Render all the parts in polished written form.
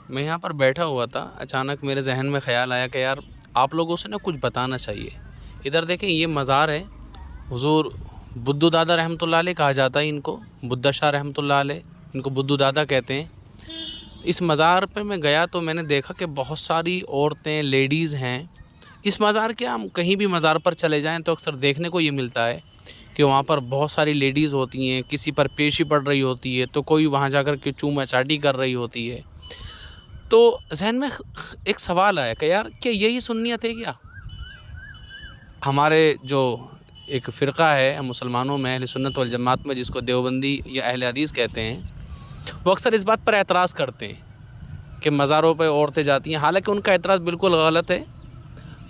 میں یہاں پر بیٹھا ہوا تھا، اچانک میرے ذہن میں خیال آیا کہ یار آپ لوگوں سے نا کچھ بتانا چاہیے۔ ادھر دیکھیں، یہ مزار ہے، حضور بدھو دادا رحمۃ اللہ علیہ کہا جاتا ہے ان کو، بدھا شاہ رحمۃ اللہ علیہ، ان کو بدھو دادا کہتے ہیں۔ اس مزار پہ میں گیا تو میں نے دیکھا کہ بہت ساری عورتیں، لیڈیز ہیں۔ اس مزار کے ہم کہیں بھی مزار پر چلے جائیں تو اکثر دیکھنے کو یہ ملتا ہے کہ وہاں پر بہت ساری لیڈیز ہوتی ہیں، کسی پر پیشی پڑ رہی ہوتی ہے تو کوئی وہاں جا کر کے چوما چاٹی کر رہی ہوتی ہے۔ تو ذہن میں ایک سوال آیا کہ یار کیا یہی سنیت ہے کیا؟ ہمارے جو ایک فرقہ ہے مسلمانوں میں، اہل سنت والجماعت میں، جس کو دیوبندی یا اہل حدیث کہتے ہیں، وہ اکثر اس بات پر اعتراض کرتے ہیں کہ مزاروں پہ عورتیں جاتی ہیں۔ حالانکہ ان کا اعتراض بالکل غلط ہے،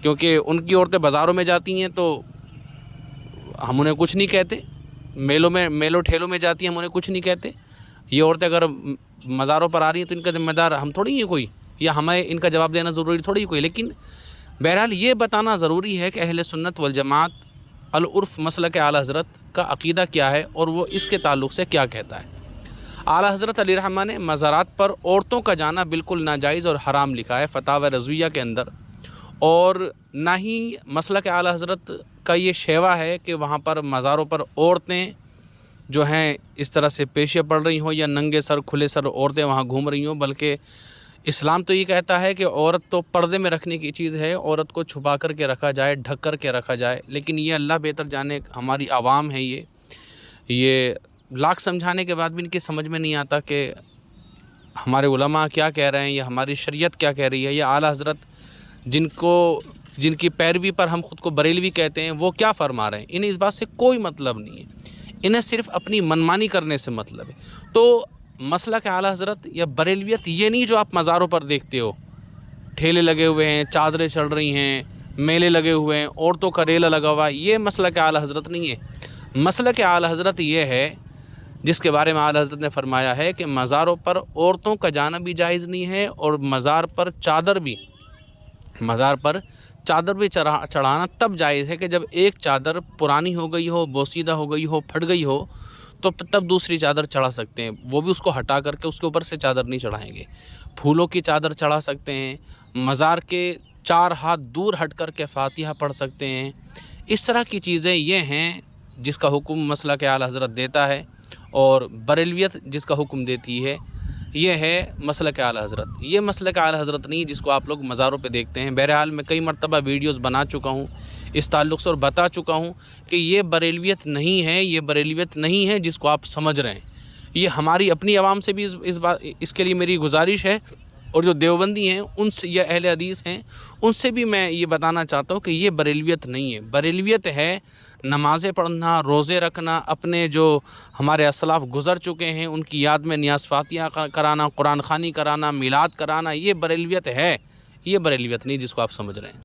کیونکہ ان کی عورتیں بازاروں میں جاتی ہیں تو ہم انہیں کچھ نہیں کہتے، میلوں ٹھیلوں میں جاتی ہیں ہم انہیں کچھ نہیں کہتے۔ یہ عورتیں اگر مزاروں پر آ رہی ہیں تو ان کا ذمہ دار ہم تھوڑی ہیں کوئی، یا ہمیں ان کا جواب دینا ضروری تھوڑی ہے کوئی۔ لیکن بہرحال یہ بتانا ضروری ہے کہ اہل سنت والجماعت العرف مسلک اعلیٰ حضرت کا عقیدہ کیا ہے اور وہ اس کے تعلق سے کیا کہتا ہے۔ اعلیٰ حضرت علیہ الرحمہ نے مزارات پر عورتوں کا جانا بالکل ناجائز اور حرام لکھا ہے فتاوی رضویہ کے اندر، اور نہ ہی مسلک اعلیٰ حضرت کا یہ شیوا ہے کہ وہاں پر مزاروں پر عورتیں جو ہیں اس طرح سے پیشے پڑ رہی ہوں یا ننگے سر کھلے سر عورتیں وہاں گھوم رہی ہوں، بلکہ اسلام تو یہ کہتا ہے کہ عورت تو پردے میں رکھنے کی چیز ہے، عورت کو چھپا کر کے رکھا جائے، ڈھک کر کے رکھا جائے۔ لیکن یہ اللہ بہتر جانے، ہماری عوام ہے یہ لاکھ سمجھانے کے بعد بھی ان کی سمجھ میں نہیں آتا کہ ہمارے علماء کیا کہہ رہے ہیں یا ہماری شریعت کیا کہہ رہی ہے، یا اعلیٰ حضرت جن کی پیروی پر ہم خود کو بریلوی کہتے ہیں وہ کیا فرما رہے ہیں۔ انہیں اس بات سے کوئی مطلب نہیں ہے، انہیں صرف اپنی منمانی کرنے سے مطلب ہے۔ تو مسلک اعلیٰ حضرت یا بریلویت یہ نہیں جو آپ مزاروں پر دیکھتے ہو، ٹھیلے لگے ہوئے ہیں، چادریں چڑھ رہی ہیں، میلے لگے ہوئے ہیں، عورتوں کا ریلا لگا ہوا ہے، یہ مسلک اعلیٰ حضرت نہیں ہے۔ مسلک اعلیٰ حضرت یہ ہے جس کے بارے میں اعلیٰ حضرت نے فرمایا ہے کہ مزاروں پر عورتوں کا جانا بھی جائز نہیں ہے، اور مزار پر چادر بھی چڑھانا تب جائز ہے کہ جب ایک چادر پرانی ہو گئی ہو، بوسیدہ ہو گئی ہو، پھٹ گئی ہو، تو تب دوسری چادر چڑھا سکتے ہیں۔ وہ بھی اس کو ہٹا کر کے اس کے اوپر سے چادر نہیں چڑھائیں گے۔ پھولوں کی چادر چڑھا سکتے ہیں، مزار کے 4 ہاتھ دور ہٹ کر کے فاتحہ پڑھ سکتے ہیں۔ اس طرح کی چیزیں یہ ہیں جس کا حکم مسلک اعلیٰ حضرت دیتا ہے، اور بریلویت جس کا حکم دیتی ہے یہ ہے مسلک اعلیٰ حضرت۔ یہ مسلک اعلیٰ حضرت نہیں جس کو آپ لوگ مزاروں پہ دیکھتے ہیں۔ بہرحال میں کئی مرتبہ ویڈیوز بنا چکا ہوں اس تعلق سے، اور بتا چکا ہوں کہ یہ بریلویت نہیں ہے، یہ بریلویت نہیں ہے جس کو آپ سمجھ رہے ہیں۔ یہ ہماری اپنی عوام سے بھی اس کے لیے میری گزارش ہے، اور جو دیوبندی ہیں ان سے یا اہل حدیث ہیں ان سے بھی میں یہ بتانا چاہتا ہوں کہ یہ بریلویت نہیں ہے۔ بریلویت ہے نمازیں پڑھنا، روزے رکھنا، اپنے جو ہمارے اسلاف گزر چکے ہیں ان کی یاد میں نیاز فاتحہ کرانا، قرآن خوانی کرانا، میلاد کرانا، یہ بریلویت ہے، یہ بریلویت نہیں جس کو آپ سمجھ رہے ہیں۔